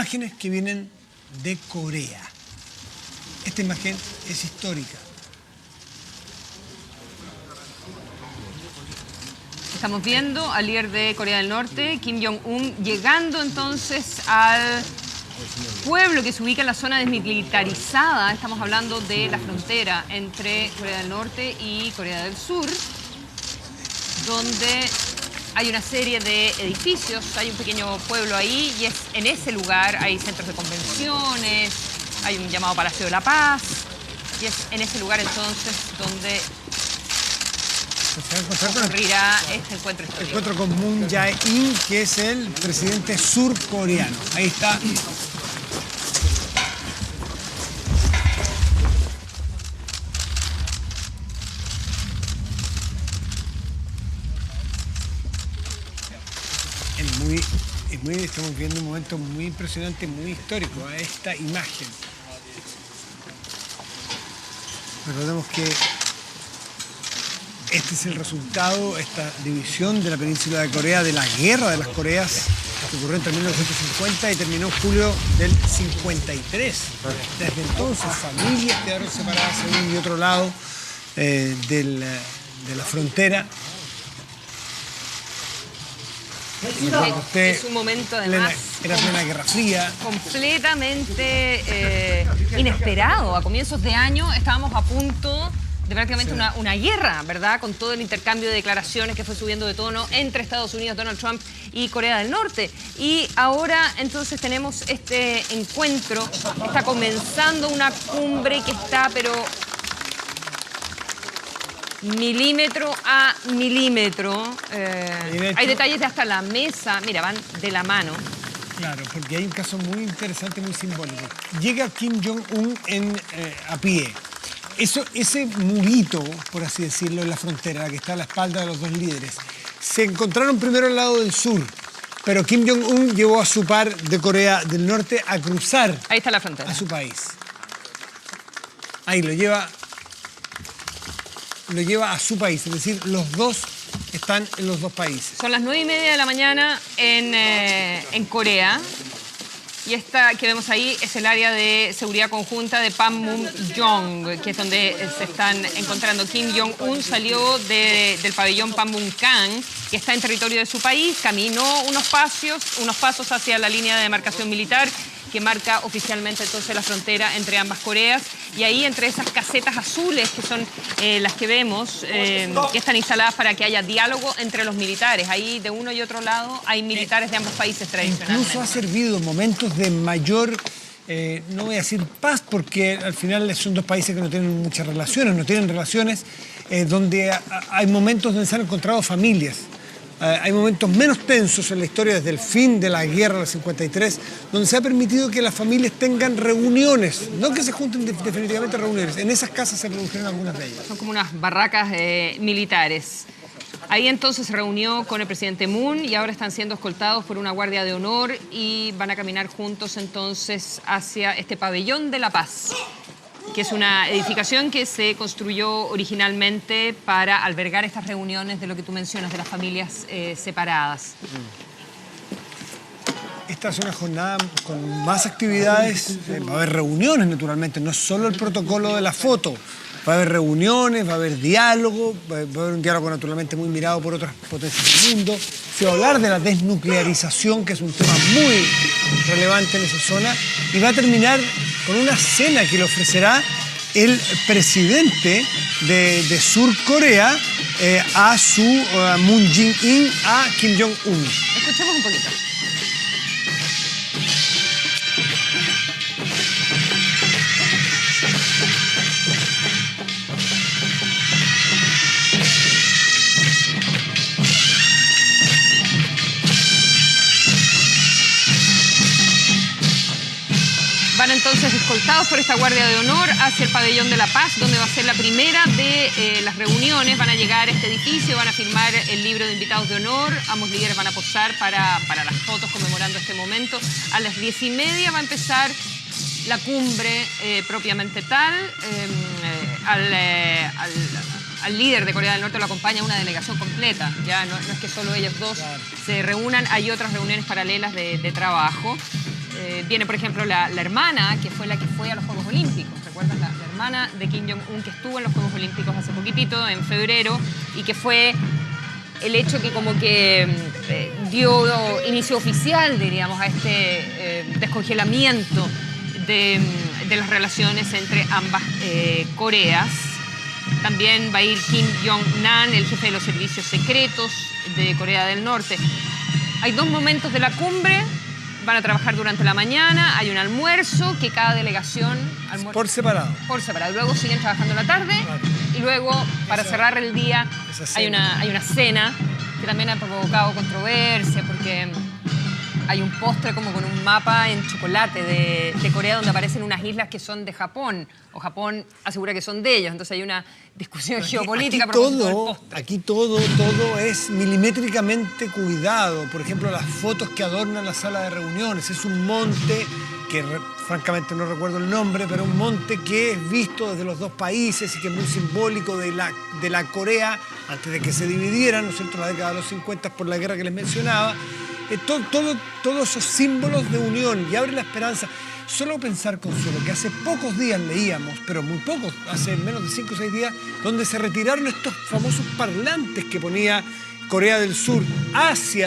imágenes que vienen de Corea. Esta imagen es histórica. Estamos viendo al líder de Corea del Norte, Kim Jong-un, llegando entonces al pueblo que se ubica en la zona desmilitarizada. Estamos hablando de la frontera entre Corea del Norte y Corea del Sur, donde hay una serie de edificios, hay un pequeño pueblo ahí y es en ese lugar hay centros de convenciones, hay un llamado Palacio de la Paz y es en ese lugar entonces donde ocurrirá este encuentro histórico. Encuentro con Moon Jae-in, que es el presidente surcoreano. Ahí está. Estamos viendo un momento muy impresionante, muy histórico a esta imagen. Recordemos que este es el resultado, esta división de la península de Corea, de la guerra de las Coreas, que ocurrió entre 1950 y terminó en julio del 53. Desde entonces, familias quedaron separadas a un y otro lado de la frontera. Es un momento además era plena Guerra Fría, completamente inesperado. A comienzos de año estábamos a punto de prácticamente una guerra, ¿verdad? Con todo el intercambio de declaraciones que fue subiendo de tono entre Estados Unidos, Donald Trump y Corea del Norte. Y ahora entonces tenemos este encuentro, está comenzando una cumbre que está pero milímetro a milímetro. Hay detalles de hasta la mesa. Mira, van de la mano. Claro, porque hay un caso muy interesante, muy simbólico. Llega Kim Jong-un a pie. Ese murito, por así decirlo, en la frontera, que está a la espalda de los dos líderes, se encontraron primero al lado del sur, pero Kim Jong-un llevó a su par de Corea del Norte a cruzar. Ahí está la frontera. A su país. Ahí lo lleva a su país, es decir, los dos están en los dos países. Son las 9:30 de la mañana en Corea. Y esta que vemos ahí es el área de seguridad conjunta de Panmunjom, que es donde se están encontrando. Kim Jong-un salió del pabellón Panmunjom, que está en territorio de su país, caminó unos pasos hacia la línea de demarcación militar, que marca oficialmente entonces la frontera entre ambas Coreas. Y ahí entre esas casetas azules, que son las que vemos, que están instaladas para que haya diálogo entre los militares. Ahí de uno y otro lado hay militares de ambos países tradicionalmente. Incluso ha servido en momentos de mayor, no voy a decir paz, porque al final son dos países que no tienen muchas relaciones, donde hay momentos donde se han encontrado familias. Hay momentos menos tensos en la historia desde el fin de la guerra del 53, donde se ha permitido que las familias tengan reuniones, no que se junten definitivamente reuniones. En esas casas se produjeron algunas de ellas. Son como unas barracas militares. Ahí entonces se reunió con el presidente Moon y ahora están siendo escoltados por una guardia de honor y van a caminar juntos entonces hacia este pabellón de la paz, que es una edificación que se construyó originalmente para albergar estas reuniones de lo que tú mencionas, de las familias separadas. Esta es una jornada con más actividades, va a haber reuniones naturalmente, no es solo el protocolo de la foto, va a haber reuniones, va a haber diálogo, va a haber un diálogo naturalmente muy mirado por otras potencias del mundo. Se va a hablar de la desnuclearización, que es un tema muy relevante en esa zona, y va a terminar con una cena que le ofrecerá el presidente de Sur Corea a su Moon Jae-in, a Kim Jong-un. Escuchemos un poquito. Van entonces escoltados por esta guardia de honor hacia el pabellón de la paz, donde va a ser la primera de las reuniones. Van a llegar a este edificio, van a firmar el libro de invitados de honor. Ambos líderes van a posar para las fotos conmemorando este momento. A las 10:30 va a empezar la cumbre propiamente tal. Al líder de Corea del Norte lo acompaña una delegación completa. Ya no es que solo ellos dos se reúnan, hay otras reuniones paralelas de trabajo. Viene, por ejemplo, la hermana, que fue la que fue a los Juegos Olímpicos. ¿Recuerdan? La hermana de Kim Jong-un, que estuvo en los Juegos Olímpicos hace poquitito, en febrero, y que fue el hecho que como que dio inicio oficial, diríamos, a este descongelamiento de las relaciones entre ambas Coreas. También va a ir Kim Jong-nam, el jefe de los servicios secretos de Corea del Norte. Hay 2 momentos de la cumbre. Van a trabajar durante la mañana, hay un almuerzo que cada delegación... Por separado. Por separado. Luego siguen trabajando en la tarde y luego, para cerrar el día, hay una cena que también ha provocado controversia porque hay un postre como con un mapa en chocolate de Corea donde aparecen unas islas que son de Japón, o Japón asegura que son de ellos. Entonces hay una discusión geopolítica. Aquí todo es milimétricamente cuidado. Por ejemplo, las fotos que adornan la sala de reuniones. Es un monte que francamente no recuerdo el nombre, pero un monte que es visto desde los 2 países y que es muy simbólico de la Corea antes de que se dividieran, ¿no es cierto?, en la década de los 50 por la guerra que les mencionaba. Todos esos símbolos de unión, y abre la esperanza. Solo pensar, Consuelo, que hace pocos días leíamos, pero muy pocos, hace menos de 5 o 6 días, donde se retiraron estos famosos parlantes que ponía Corea del Sur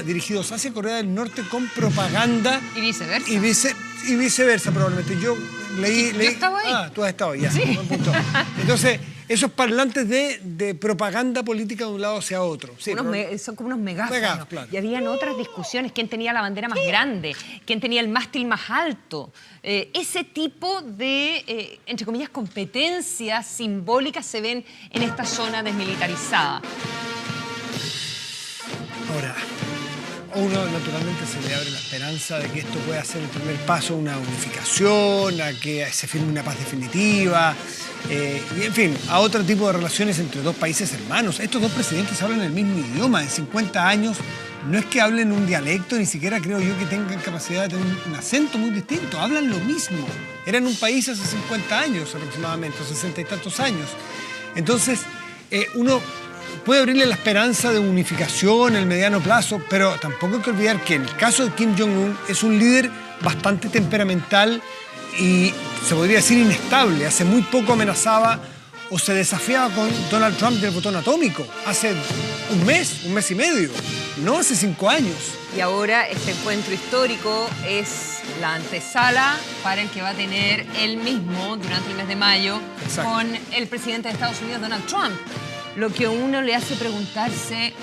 dirigidos hacia Corea del Norte con propaganda. Y viceversa. Y viceversa, probablemente. Yo leí... Yo estaba ahí. Ah, tú has estado ahí, ya. Sí. Buen punto. Entonces, esos parlantes de propaganda política de un lado hacia otro. Sí, son como unos megáfonos. Claro. Y habían otras discusiones. ¿Quién tenía la bandera más grande? ¿Quién tenía el mástil más alto? Ese tipo de, entre comillas, competencias simbólicas se ven en esta zona desmilitarizada. Ahora, uno naturalmente se le abre la esperanza de que esto pueda ser el primer paso a una unificación, a que se firme una paz definitiva, y en fin, a otro tipo de relaciones entre 2 países hermanos. Estos 2 presidentes hablan el mismo idioma. En 50 años no es que hablen un dialecto, ni siquiera creo yo que tengan capacidad de tener un acento muy distinto. Hablan lo mismo. Eran un país hace 50 años aproximadamente, 60 y tantos años. Entonces, uno puede abrirle la esperanza de unificación en el mediano plazo, pero tampoco hay que olvidar que en el caso de Kim Jong-un es un líder bastante temperamental y se podría decir inestable. Hace muy poco amenazaba o se desafiaba con Donald Trump del botón atómico. Hace un mes y medio, no hace 5 años. Y ahora este encuentro histórico es la antesala para el que va a tener él mismo durante el mes de mayo. Exacto. Con el presidente de Estados Unidos, Donald Trump. Lo que a uno le hace preguntarse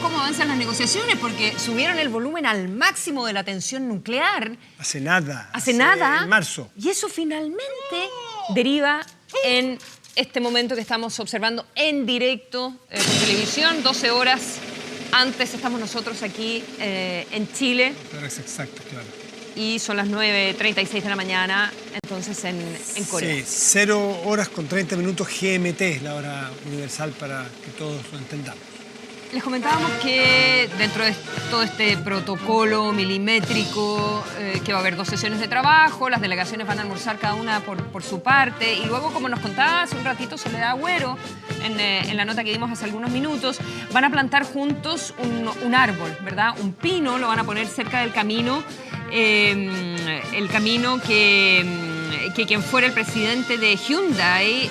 cómo avanzan las negociaciones, porque subieron el volumen al máximo de la tensión nuclear. Hace nada. En marzo. Y eso finalmente deriva en este momento que estamos observando en directo por televisión. 12 horas antes estamos nosotros aquí en Chile. Horas exactas, claro. Y son las 9:36 de la mañana, entonces en Corea. Sí, 0 horas con 30 minutos GMT, la hora universal para que todos lo entendamos. Les comentábamos que dentro de todo este protocolo milimétrico, que va a haber 2 sesiones de trabajo, las delegaciones van a almorzar cada una por su parte, y luego, como nos contaba hace un ratito Soledad Agüero, en la nota que dimos hace algunos minutos, van a plantar juntos un árbol, ¿verdad? Un pino, lo van a poner cerca del camino, el camino que quien fuera el presidente de Hyundai,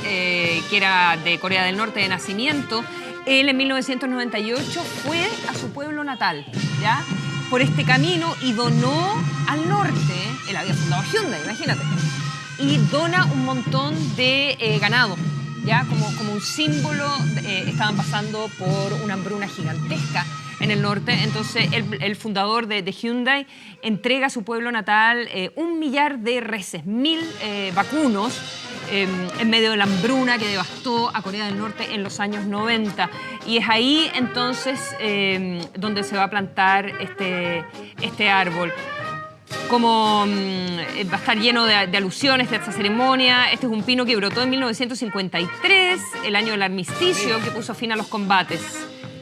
que era de Corea del Norte de nacimiento, él en 1998 fue a su pueblo natal, ¿ya?, por este camino, y donó al norte. Él había fundado Hyundai, imagínate, y dona un montón de ganado, ¿ya?, como un símbolo. Estaban pasando por una hambruna gigantesca en el norte. Entonces el fundador de Hyundai entrega a su pueblo natal 1 millar de reses, 1000 vacunos, en medio de la hambruna que devastó a Corea del Norte en los años 90. Y es ahí entonces donde se va a plantar este árbol. Como va a estar lleno de alusiones de esta ceremonia. Este es un pino que brotó en 1953, el año del armisticio, que puso fin a los combates.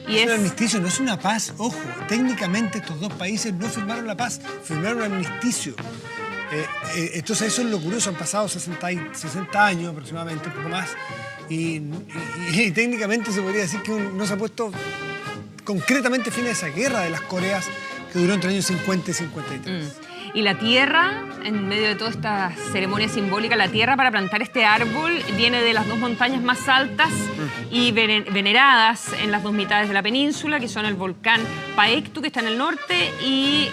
Es un armisticio, no es una paz. Ojo, técnicamente estos 2 países no firmaron la paz, firmaron un armisticio. Entonces eso es lo curioso, han pasado 60 años aproximadamente, un poco más, y técnicamente se podría decir que no se ha puesto concretamente fin a esa guerra de las Coreas que duró entre los años 50 y 53. Y la tierra, en medio de toda esta ceremonia simbólica, la tierra para plantar este árbol viene de las dos montañas más altas y veneradas en las dos mitades de la península, que son el volcán Paektu, que está en el norte, y...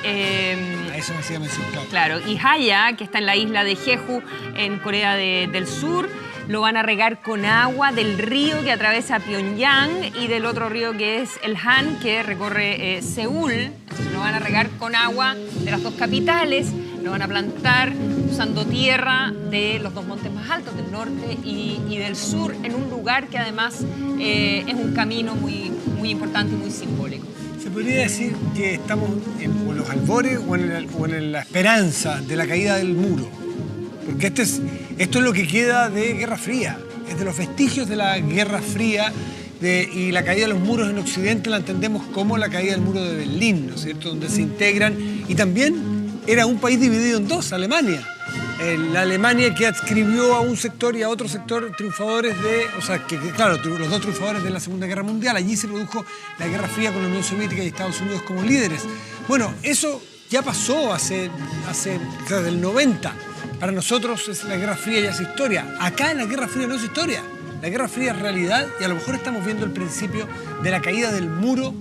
A eso me hacía mención, claro, y Haya, que está en la isla de Jeju, en Corea del Sur. Lo van a regar con agua del río que atraviesa Pyongyang y del otro río que es el Han, que recorre Seúl. Entonces lo van a regar con agua de las dos capitales, lo van a plantar usando tierra de los dos montes más altos, del norte y del sur, en un lugar que además es un camino muy, muy importante y muy simbólico. ¿Se podría decir que estamos en los albores o en la esperanza de la caída del muro? Porque esto es lo que queda de Guerra Fría, es de los vestigios de la Guerra Fría y la caída de los muros en Occidente la entendemos como la caída del muro de Berlín, ¿no es cierto?, donde se integran, y también era un país dividido en dos, Alemania. La Alemania que adscribió a un sector y a otro sector triunfadores claro, los dos triunfadores de la Segunda Guerra Mundial. Allí se produjo la Guerra Fría con la Unión Soviética y Estados Unidos como líderes. Bueno, eso ya pasó hace del 90. Para nosotros la Guerra Fría ya es historia. Acá la Guerra Fría no es historia. La Guerra Fría es realidad y a lo mejor estamos viendo el principio de la caída del muro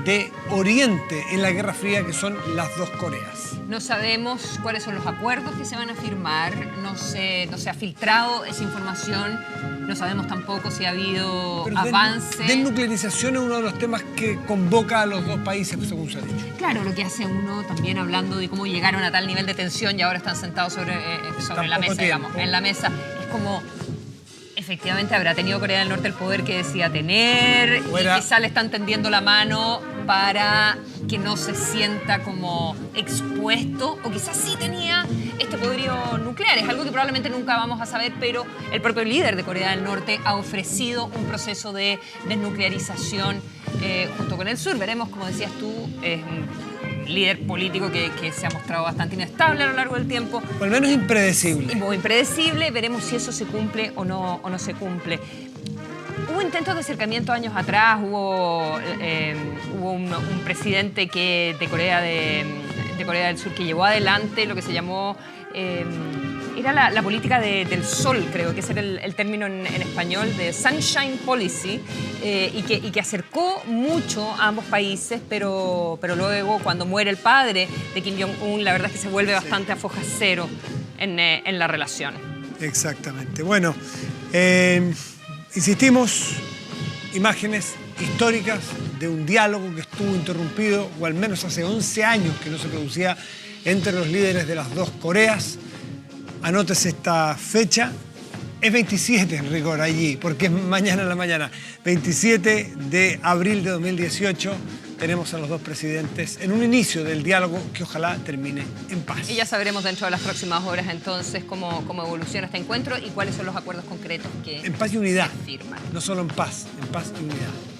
de Oriente en la Guerra Fría, que son las dos Coreas. No sabemos cuáles son los acuerdos que se van a firmar, no se ha filtrado esa información, no sabemos tampoco si ha habido avance. Desnuclearización es uno de los temas que convoca a los dos países, según se ha dicho. Claro, lo que hace uno también hablando de cómo llegaron a tal nivel de tensión y ahora están sentados sobre la mesa, digamos, en la mesa. Es como... Efectivamente, habrá tenido Corea del Norte el poder que decía tener y quizá le están tendiendo la mano para que no se sienta como expuesto, o quizás sí tenía este poderío nuclear. Es algo que probablemente nunca vamos a saber, pero el propio líder de Corea del Norte ha ofrecido un proceso de desnuclearización junto con el sur. Veremos, como decías tú, es un líder político que se ha mostrado bastante inestable a lo largo del tiempo. O al menos impredecible. Muy impredecible. Veremos si eso se cumple o no se cumple. Hubo intentos de acercamiento años atrás, hubo un presidente de Corea del Sur que llevó adelante lo que se llamó... era la política del sol, creo que ese era el término en español, de Sunshine Policy, y que acercó mucho a ambos países, pero luego cuando muere el padre de Kim Jong-un, la verdad es que se vuelve bastante a foja cero en la relación. Exactamente. Bueno, insistimos, imágenes históricas de un diálogo que estuvo interrumpido, o al menos hace 11 años que no se producía entre los líderes de las dos Coreas. Anótese esta fecha, es 27 en rigor allí, porque es mañana en la mañana. 27 de abril de 2018 tenemos a los dos presidentes en un inicio del diálogo que ojalá termine en paz. Y ya sabremos dentro de las próximas horas entonces cómo evoluciona este encuentro y cuáles son los acuerdos concretos que en paz y unidad, se firman. no solo en paz y unidad.